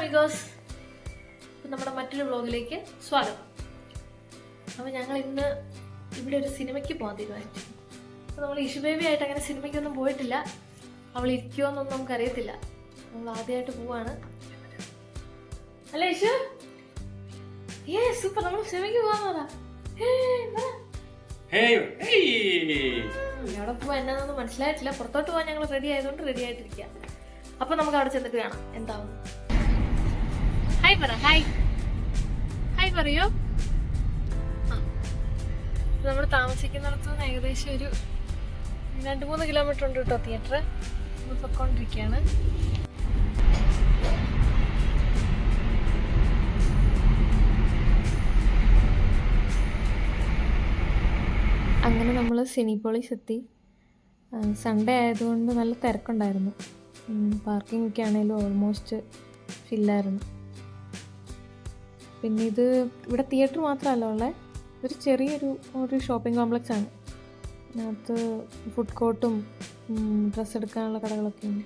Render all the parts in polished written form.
Amigos, നമ്മുടെ മറ്റൊരു വ്ലോഗിലേക്ക് സ്വാഗതം. അപ്പോൾ ഞങ്ങൾ ഇന്ന് ഇവിടെ ഒരു സിനിമയ്ക്ക് പോകാൻ തീരുമാനിച്ചു. അപ്പോൾ നമ്മൾ ഇഷു ബേബി ആയിട്ട് അങ്ങനെ സിനിമയ്ക്കൊന്നും പോയിട്ടില്ല. അവൾ ഇരിക്കുമോ എന്നൊന്നും നമുക്കറിയത്തില്ല. നമ്മൾ ആദ്യമായിട്ട് പോവാണ് അല്ലേ ഇഷു? സൂപ്പർ, നമ്മൾ സിനിമയ്ക്ക് പോകാൻ എവിടെ പോവാ എന്നാന്നൊന്നും മനസ്സിലായിട്ടില്ല. പുറത്തോട്ട് പോകാൻ ഞങ്ങൾ റെഡി ആയതുകൊണ്ട് റെഡി ആയിട്ടിരിക്കുക. അപ്പൊ നമുക്ക് അവിടെ ചെന്നിട്ട് കാണാം എന്താവും. ഹായ് പറ, ഹായ് ഹായ് പറയോ. നമ്മൾ താമസിക്കുന്നിടത്ത് നിന്ന് ഏകദേശം ഒരു 2-3 കിലോമീറ്റർ ഉണ്ട് കേട്ടോ തിയേറ്റർ. നമ്മൾ പൊയ്ക്കൊണ്ടിരിക്കുകയാണ്. അങ്ങനെ നമ്മൾ സിനിപോളിസ് എത്തി. സൺഡേ ആയതുകൊണ്ട് നല്ല തിരക്കുണ്ടായിരുന്നു. പാർക്കിംഗ് ഒക്കെ ആണെങ്കിലും ഓൾമോസ്റ്റ് ഫില്ലായിരുന്നു. പിന്നെ ഇവിടെ തിയേറ്റർ മാത്രമല്ല ഉള്ളത്, ഒരു ചെറിയൊരു ഷോപ്പിംഗ് കോംപ്ലക്സ് ആണ്. അതിനകത്ത് ഫുഡ് കോർട്ടും ഡ്രസ്സ് എടുക്കാനുള്ള കടകളൊക്കെ ഉണ്ട്.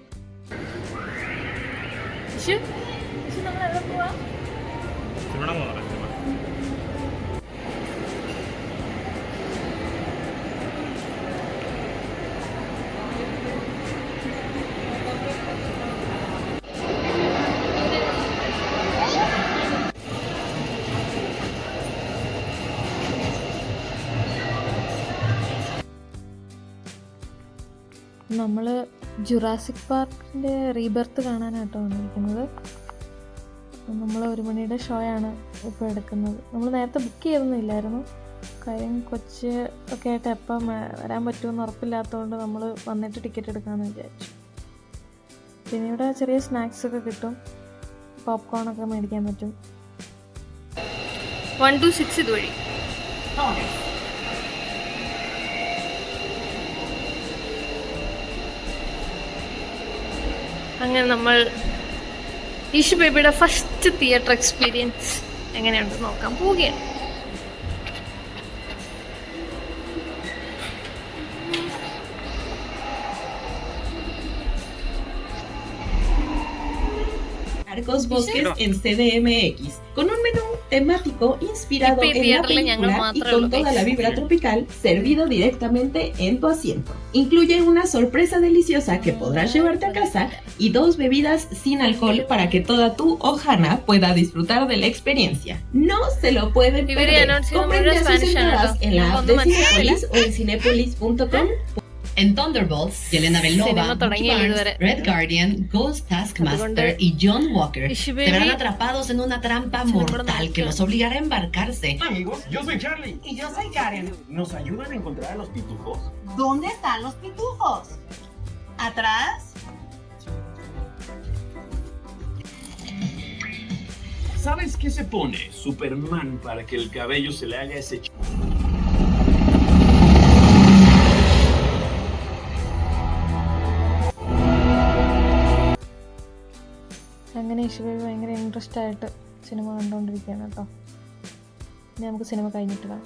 നമ്മൾ ജുറാസിക് പാർക്കിൻ്റെ റീബർത്ത് കാണാനായിട്ടോ വന്നിരിക്കുന്നത്. നമ്മൾ 1 മണിയുടെ ഷോ ആണ് ഇപ്പോൾ എടുക്കുന്നത്. നമ്മൾ നേരത്തെ ബുക്ക് ചെയ്തൊന്നുമില്ലായിരുന്നു. കാര്യം കൊച്ച് ഒക്കെ ആയിട്ട് എപ്പം വരാൻ പറ്റുമെന്ന് ഉറപ്പില്ലാത്തതുകൊണ്ട് നമ്മൾ വന്നിട്ട് ടിക്കറ്റ് എടുക്കാമെന്ന് വിചാരിച്ചു. പിന്നെ ഇവിടെ ചെറിയ സ്നാക്സൊക്കെ കിട്ടും, പോപ്കോണൊക്കെ മേടിക്കാൻ പറ്റും. 126 ഇതുവഴി. അങ്ങനെ നമ്മൾ ഇഷു ബേബിയുടെ ഫസ്റ്റ് തിയേറ്റർ എക്സ്പീരിയൻസ് എങ്ങനെയുണ്ടെന്ന് നോക്കാൻ പോവുകയാണ്. Arcos Bosques en CDMX, con un menú temático inspirado en la película y con toda la vibra tropical, servido directamente en tu asiento. Incluye una sorpresa deliciosa que podrás llevarte a casa y 2 bebidas sin alcohol para que toda tu Ohana pueda disfrutar de la experiencia. No se lo pueden perder. Compren ya sus entradas en la app de Cinepolis o en cinepolis.com. En Thunderbolts, Yelena Belova, Bucky Barnes, Red Guardian, Ghost Taskmaster y John Walker se verán atrapados en una trampa mortal que los obligará a embarcarse. Amigos, yo soy Charlie. Y yo soy Karen. ¿Nos ayudan a encontrar a los pitufos? ¿Dónde están los pitufos? ¿Atrás? ¿Sabes qué se pone Superman para que el cabello se le haga ese അങ്ങനെ issue baby ഭയങ്കര interest ആയിട്ട് cinema കണ്ടുകൊണ്ടിരിക്കുകയാണ് കേട്ടോ. ഇനി നമുക്ക് cinema കഴിഞ്ഞിട്ട് കാണാം.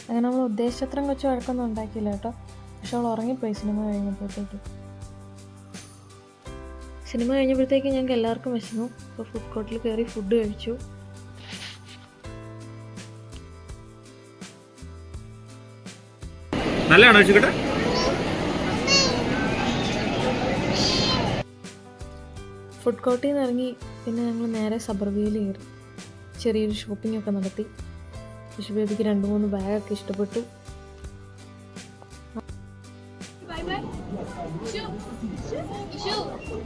അങ്ങനെ നമ്മൾ ഉദ്ദേശിച്ചത്രയും കൊച്ചു വഴക്കൊന്നും ഉണ്ടാക്കിയില്ല കേട്ടോ. പക്ഷെ അവൾ ഉറങ്ങിപ്പോയി സിനിമ കഴിഞ്ഞപ്പോഴത്തേക്ക്. സിനിമ കഴിഞ്ഞപ്പോഴത്തേക്ക് ഞങ്ങൾക്ക് എല്ലാവർക്കും വിശന്നു. അപ്പോൾ ഫുഡ് കോർട്ടിൽ കയറി ഫുഡ് കഴിച്ചു. നല്ലതാണോ ചേട്ടാ? ഫുഡ് കോർട്ടിൽ നിന്ന് ഇറങ്ങി പിന്നെ ഞങ്ങൾ നേരെ സബർബിയിൽ കയറി ചെറിയൊരു ഷോപ്പിംഗ് ഒക്കെ നടത്തി. ഇഷു ബേബിക്ക് 2-3 ബാഗൊക്കെ ഇഷ്ടപ്പെട്ടു.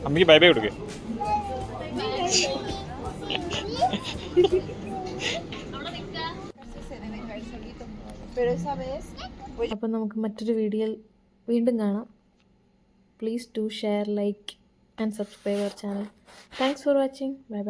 അമ്മയ്ക്ക് ബൈ ബൈ കൊടുക്കേ. അപ്പം നമുക്ക് മറ്റൊരു വീഡിയോയിൽ വീണ്ടും കാണാം. Please do share, like and subscribe our channel. Thanks for watching. Bye by.